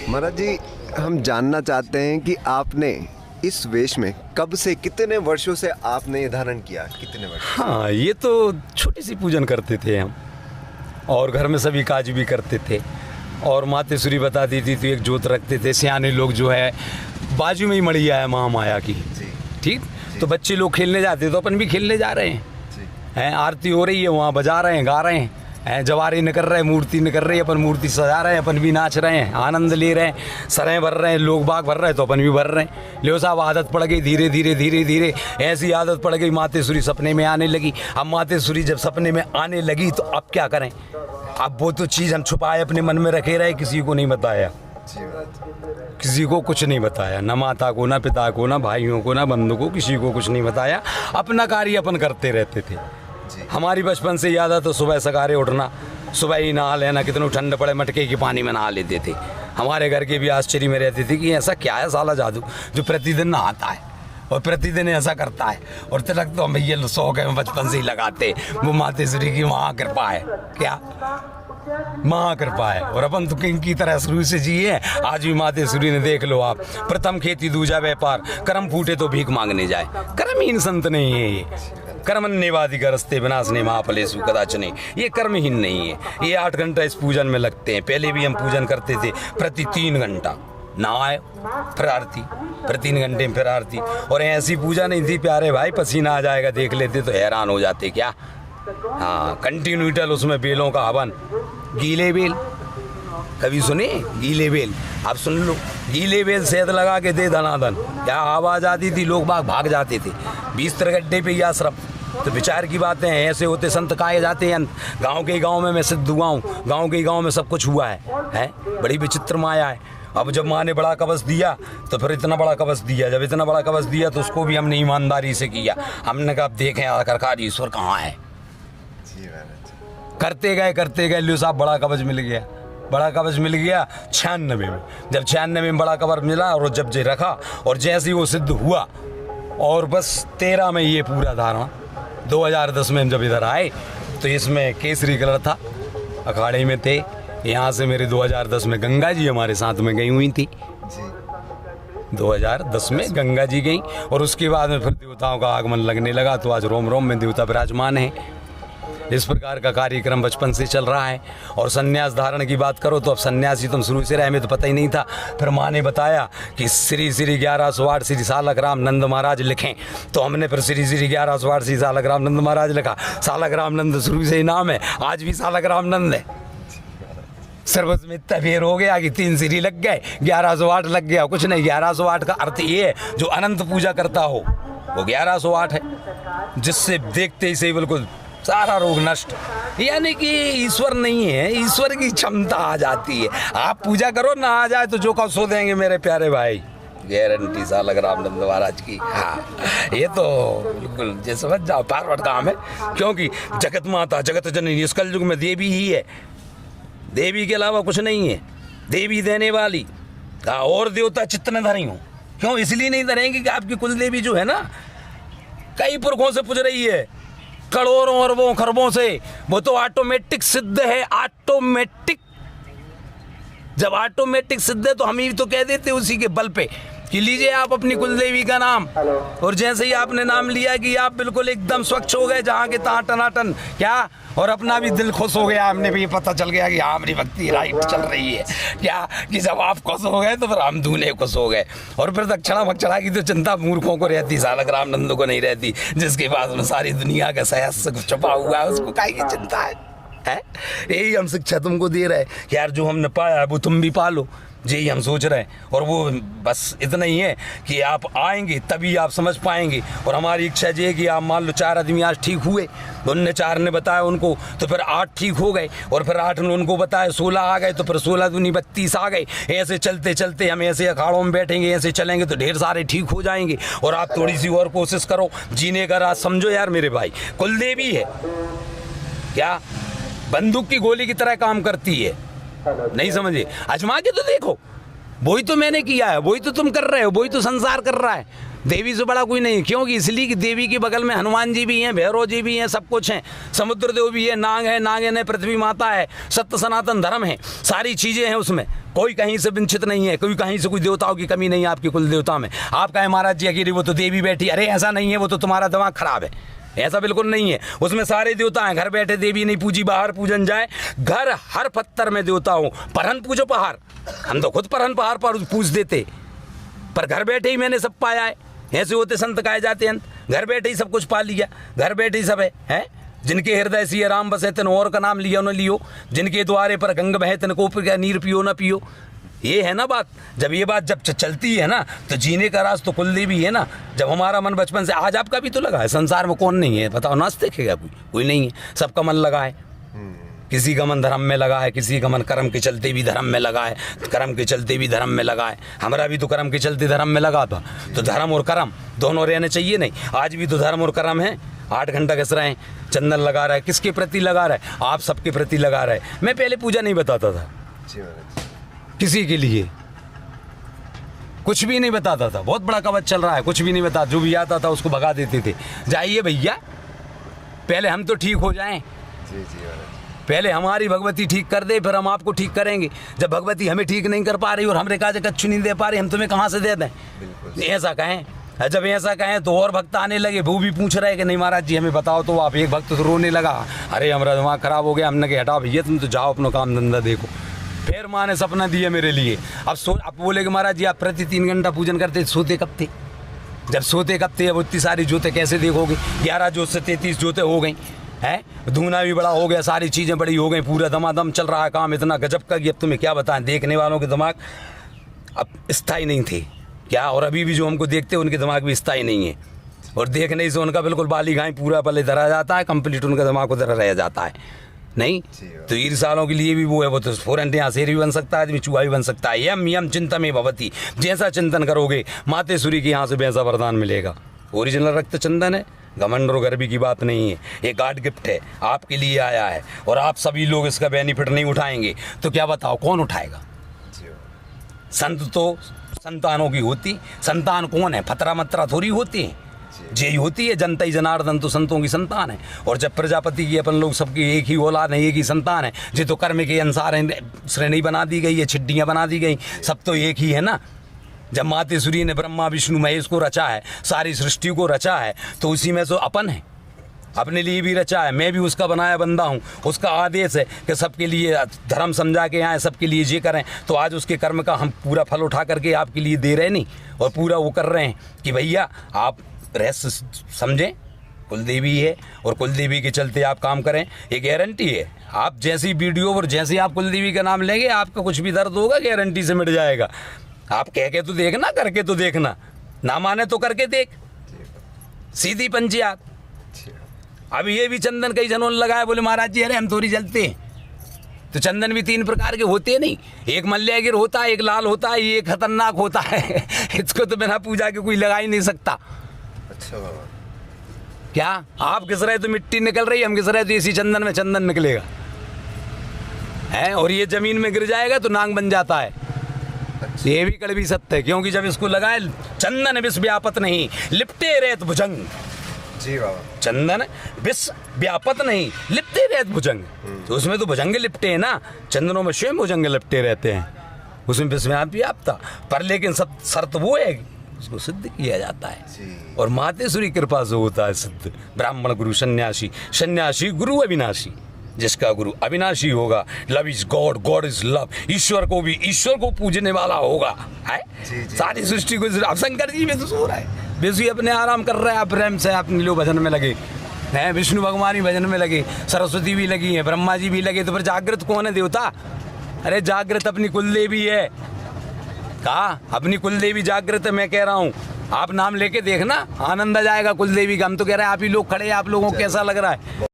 महाराज जी, हम जानना चाहते हैं कि आपने इस वेश में कब से, कितने वर्षों से आपने ये धारण किया? कितने वर्ष? हाँ, ये तो छोटी सी पूजन करते थे हम, और घर में सभी काज भी करते थे, और मातेश्वरी बताती थी तो एक जोत रखते थे। सियाने लोग जो है, बाजू में ही मड़िया है महामाया की, ठीक, तो बच्चे लोग खेलने जाते तो अपन भी खेलने जा रहे हैं, आरती हो रही है, वहाँ बजा रहे हैं, गा रहे हैं, जवारे निकल रहे हैं, मूर्ति निकल रही है, अपन मूर्ति सजा रहे हैं, अपन भी नाच रहे हैं, आनंद ले रहे हैं, सरें भर रहे हैं, लोग बाग भर रहे हैं तो अपन भी भर रहे हैं। लो साहब, आदत पड़ गई, धीरे धीरे धीरे धीरे ऐसी आदत पड़ गई, मातेश्वरी सपने में आने लगी। अब मातेश्वरी जब सपने में आने लगी तो अब क्या करें? अब वो तो चीज़ हम छुपाए अपने मन में रखे रहे, किसी को नहीं बताया, किसी को कुछ नहीं बताया, ना माता को, ना पिता को, ना भाइयों को, ना बंधु को, किसी को कुछ नहीं बताया। अपना कार्य अपन करते रहते थे। हमारी बचपन से याद है तो सुबह सकारे उठना, सुबह ही नहा लेना, कितनों ठंड पड़े मटके के पानी में नहा लेते थे। हमारे घर के भी आश्चर्य में रहते थे कि ऐसा क्या है साला जादू जो प्रतिदिन नहाता है और प्रतिदिन ऐसा करता है, और तिलक तो हम भैया शौक है बचपन से ही लगाते। वो मातेश्वरी की महाकृपा है, क्या महाकृपा है, और अपन तो किंग की तरह शुरू से जिए। आज भी मातेश्वरी ने देख लो आप, प्रथम खेती दूजा व्यापार, कर्म फूटे तो भीख मांगने जाए। कर्महीन संत नहीं है ये, कर्मण्यवादी गरस्ते विनाशने महाफलेषु कदाचन, ये कर्महीन नहीं है। ये 8 घंटा इस पूजन में लगते हैं। पहले भी हम पूजन करते थे, प्रति 3 घंटा नहाए फिर आरती, फिर 3 घंटे में फिर आरती। और ऐसी पूजा नहीं थी प्यारे भाई, पसीना आ जाएगा देख लेते तो हैरान हो जाते क्या। हाँ, कंटिन्यूटल उसमें बेलों का हवन, गीले बेल कभी सुने? गीले बेल आप सुन लो, गीले बेल सेहत लगा के दे धनाधन, क्या आवाज़ आती थी, लोग भाग जाते थे। 20 गड्ढे पे ही आश्रम, तो विचार की बातें हैं, ऐसे होते संत काहे जाते हैं। गांव के गांव में मैं सिद्ध हुआ हूँ, गांव के गांव में सब कुछ हुआ है? बड़ी विचित्र माया है। अब जब माँ ने बड़ा कवच दिया तो फिर इतना बड़ा कवच दिया, जब इतना बड़ा कवच दिया तो उसको भी हमने ईमानदारी से किया। हमने कहा अब देखें आखिरकार ईश्वर कहाँ है। करते गए लो साहब, बड़ा कवच मिल गया, बड़ा कवच मिल गया 96 में। जब 96 में बड़ा कवच मिला और जब जे रखा और जैसे ही वो सिद्ध हुआ, और बस 13 में ये पूरा धारणा। 2010 में हम जब इधर आए तो इसमें केसरी कलर था, अखाड़े में थे। यहाँ से मेरे 2010 में गंगा जी हमारे साथ में गई हुई थी, 2010 में गंगा जी गई, और उसके बाद में फिर देवताओं का आगमन लगने लगा। तो आज रोम रोम में देवता विराजमान है। इस प्रकार का कार्यक्रम बचपन से चल रहा है। और संन्यास धारण की बात करो तो अब सन्यासी तुम शुरू से रहे, हमें तो पता ही नहीं था। फिर माँ ने बताया कि श्री 1108 श्री सालग्राम नंद महाराज लिखें, तो हमने फिर श्री 1108 श्री सालग्राम नंद महाराज लिखा। सालग्राम नंद शुरू से ही नाम है, आज भी सालग्राम नंद है। सर्वस में इतना फेर हो गया कि 3 सीरी लग गए, 1108 लग गया। कुछ नहीं, 1108 का अर्थ ये है जो अनंत पूजा करता हो वो 1108 है, जिससे देखते ही से बिल्कुल सारा रोग नष्ट। यानी कि ईश्वर नहीं है, ईश्वर की क्षमता आ जाती है। आप पूजा करो ना, आ जाए तो जो कहो सो देंगे मेरे प्यारे भाई, गारंटी सालग्राम नंद महाराज की। हाँ, ये तो बिल्कुल ये समझ जाओ पारवट काम है, क्योंकि जगत माता जगत जननी इस कलयुग में देवी ही है, देवी के अलावा कुछ नहीं है। देवी देने वाली का और देवता चित्त न धरी हो, क्यों? इसलिए नहीं धरेंगे कि आपकी कुल देवी जो है ना कई पुरखों से पूज रही है, करोड़ों अरबों खरबों से। वो तो ऑटोमेटिक सिद्ध है, ऑटोमेटिक। जब ऑटोमेटिक सिद्ध है तो हम ही तो कह देते उसी के बल पे कि लीजिए आप अपनी कुलदेवी का नाम, और जैसे ही आपने नाम लिया कि आप बिल्कुल एकदम स्वच्छ हो गए, जहाँ के तहाँ टनाटन, क्या, और अपना भी दिल खुश हो गया। हमने भी पता चल गया कि हाँ मेरी भक्ति राइट चल रही है, क्या, कि जब आप खुश हो गए तो फिर हम दूल्हे खुश हो गए। और फिर दक्षिणा भक्षणा की तो चिंता मूर्खों को रहती, सालग्राम नंद को नहीं रहती। जिसके पास में सारी दुनिया का सहस्य छुपा हुआ है, उसको काहे की चिंता है? यही हम शिक्षा तुमको दे रहे हैं कि यार जो हमने पाया है वो तुम भी पालो, यही हम सोच रहे हैं। और वो बस इतना ही है कि आप आएंगे तभी आप समझ पाएंगे। और हमारी इच्छा ये है कि आप मान लो 4 आदमी आज ठीक हुए, उनने 4 ने बताया उनको, तो फिर 8 ठीक हो गए, और फिर 8 ने उनको बताया, 16 आ गए, तो फिर 16 दूनी 32 आ गए। ऐसे चलते चलते हम ऐसे अखाड़ों में बैठेंगे, ऐसे चलेंगे तो ढेर सारे ठीक हो जाएंगे। और आप थोड़ी सी और कोशिश करो जीने का राज समझो यार मेरे भाई, कुलदेवी है क्या, बंदूक की गोली की तरह काम करती है, नहीं समझे? आजमा के तो देखो, वही तो मैंने किया है, वही तो तुम कर रहे हो, वही तो संसार कर रहा है। देवी से बड़ा कोई नहीं है। क्योंकि इसलिए कि देवी के बगल में हनुमान जी भी हैं, भैरव जी भी हैं, सब कुछ हैं, समुद्र देव भी है, नाग है, नागिन है, पृथ्वी माता है, सत्य सनातन धर्म है, सारी चीज़ें हैं उसमें। कोई कहीं से वंचित नहीं है, कोई कहीं से कोई देवताओं की कमी नहीं है आपके कुल देवता में। आप कहें महाराज जी अकेले वो तो देवी बैठी, अरे ऐसा नहीं है, वो तो तुम्हारा दिमाग खराब है, ऐसा बिल्कुल नहीं है। उसमें सारे देवता हैं। घर बैठे देवी नहीं पूजी, बाहर पूजन जाए। घर हर पत्थर में देवता हो। परहन पूजो पहाड़, हम तो खुद परहन पहाड़ पर पूज देते, पर घर बैठे ही मैंने सब पाया है। ऐसे होते संत कहे जाते हैं, घर बैठे ही सब कुछ पा लिया, घर बैठे ही सब है, हैं? जिनके हृदय से राम बसे तिन और का नाम लियो न लियो, जिनके द्वारे पर गंग बहे तिन को नीर पियो न पियो। ये है ना बात। जब ये बात जब चलती है ना, तो जीने का राज तो कुलदेवी है ना। जब हमारा मन बचपन से, आज आपका भी तो लगा है, संसार में कौन नहीं है बताओ, नाच देखेगा कोई नहीं है, सबका मन लगा है। किसी का मन धर्म में लगा है, किसी का मन कर्म के चलते भी धर्म में लगा है, कर्म के चलते भी धर्म में लगा है। हमारा भी तो कर्म के चलते धर्म में लगा था, तो धर्म और कर्म दोनों रहने चाहिए नहीं। आज भी तो धर्म और कर्म है। 8 घंटा घस रहे हैं, चंदन लगा रहा है, किसके प्रति लगा रहा है? आप सबके प्रति लगा रहा है। मैं पहले पूजा नहीं बताता था किसी के लिए, कुछ भी नहीं बताता था। बहुत बड़ा कवच चल रहा है, कुछ भी नहीं बता, जो भी आता था उसको भगा देते थे। जाइए भैया, पहले हम तो ठीक हो जाएं, पहले हमारी भगवती ठीक कर दे, फिर हम आपको ठीक करेंगे। जब भगवती हमें ठीक नहीं कर पा रही और हमरे काज कच्छु नहीं दे पा रही, हम तुम्हें कहाँ से दे दें? ऐसा कहें। जब ऐसा कहें तो और भक्त आने लगे, वो भी पूछ रहे कि नहीं महाराज जी हमें बताओ। तो आप एक भक्त तो रोने लगा, अरे हमारा दिमाग खराब हो गया। हमने कहा हटाओ भैया, तुम तो जाओ अपना काम धंधा देखो। फिर माँ ने सपना दिया मेरे लिए। अब बोले कि महाराज जी आप प्रति 3 घंटा पूजन करते, सोते कब थे? जब सोते कब थे? अब इतनी सारी जोते कैसे देखोगे? 11 जोत से 33 जोते हो गई हैं, धूना भी बड़ा हो गया, सारी चीज़ें बड़ी हो गई, पूरा दमादम चल रहा है काम इतना गजब का कि अब तुम्हें क्या बताएं। देखने वालों के दिमाग अब स्थायी नहीं थे क्या, और अभी भी जो हमको देखते हैं उनके दिमाग भी स्थायी नहीं है। और देखने से उनका बिल्कुल बाली घाई पूरा पले धरा जाता है, कंप्लीट उनका दिमाग उधर रह जाता है। नहीं तो 20 सालों के लिए भी वो है, वो तो फौरन यहाँ शेर भी बन सकता है, आदमी चूहा भी बन सकता है। यम यम चिंतन भवती, जैसा चिंतन करोगे मातेश्वरी के यहाँ से वैसा वरदान मिलेगा। ओरिजिनल रक्त चंदन है, घमंड और गर्वी की बात नहीं है। ये गॉड गिफ्ट है, आपके लिए आया है, और आप सभी लोग इसका बेनिफिट नहीं उठाएंगे तो क्या बताओ कौन उठाएगा? संत तो संतानों की होती, संतान कौन है? फतरा मतरा थोड़ी होती है, यही होती है जनता ही जनार्दन तो संतों की संतान है। और जब प्रजापति की अपन लोग सबकी एक ही औलाद है, एक ही संतान है, जो तो कर्म के अनुसार श्रेणी बना दी गई है, छिड्डियाँ बना दी गई, सब तो एक ही है ना। जब मातेश्वरी ने ब्रह्मा विष्णु महेश को रचा है, सारी सृष्टि को रचा है, तो उसी में तो अपन है, अपने लिए भी रचा है। मैं भी उसका बनाया बंदा हूँ, उसका आदेश है कि सबके लिए धर्म समझा के आए, सबके लिए ये करें। तो आज उसके कर्म का हम पूरा फल उठा करके आपके लिए दे रहे नहीं, और पूरा वो कर रहे हैं कि भैया आप रहस्य समझें, कुलदेवी है और कुलदेवी के चलते आप काम करें। ये गारंटी है, आप जैसी वीडियो और जैसे आप कुलदेवी का नाम लेंगे, आपका कुछ भी दर्द होगा गारंटी से मिट जाएगा। आप कह के तो देखना, करके तो देखना, ना माने तो करके देख, सीधी पंचायत। अब ये भी चंदन कई जनों ने लगाया, बोले महाराज जी अरे हम थोड़ी जलते हैं। तो चंदन भी 3 प्रकार के होते नहीं, एक मल्ल्यागिर होता है, एक लाल होता है, ये खतरनाक होता है। इसको तो बिना पूजा के कोई लगा ही नहीं सकता। अच्छा बाबा, क्या आप घिस रहे तो मिट्टी निकल रही, हम घिस रहे तो इसी चंदन में चंदन निकलेगा है, और ये जमीन में गिर जाएगा तो नांग बन जाता है। अच्छा। ये भी कड़वी सत्य है, क्योंकि जब इसको लगाए चंदन विष व्यापत नहीं, लिपटे रेत भुजंग। जी बाबा, चंदन विष व्यापत नहीं, लिपटे रेत भुजंग। तो उसमें तो भुजंग लिपटे हैं ना, चंदनों में स्वयं भुजंग लिपटे रहते हैं, उसमें विष व्यापता। पर लेकिन सब शर्त वो है, उसको सिद्ध किया जाता है, और मातेश्वरी कृपा से होता है सिद्ध। ब्राह्मण गुरु सन्यासी, सन्यासी गुरु अविनाशी। जिसका गुरु अविनाशी होगा, love is God, God is love, ईश्वर को भी ईश्वर को पूजने वाला होगा है। सारी सृष्टि को, अब शंकर जी में तो सो रहा है, विष्णु अपने आराम कर रहे हैं, प्रेम से अपने लोग भजन में लगे हैं, विष्णु भगवान ही भजन में लगे, सरस्वती भी लगी है, ब्रह्मा जी भी लगे। तो फिर जागृत कौन है देवता? अरे जागृत अपनी कुलदेवी है, कहा अपनी कुलदेवी जागृत है। मैं कह रहा हूँ आप नाम लेके देखना, आनंद आ जाएगा कुलदेवी का। हम तो कह रहे हैं आप ही लोग खड़े हैं, आप लोगों को कैसा लग रहा है?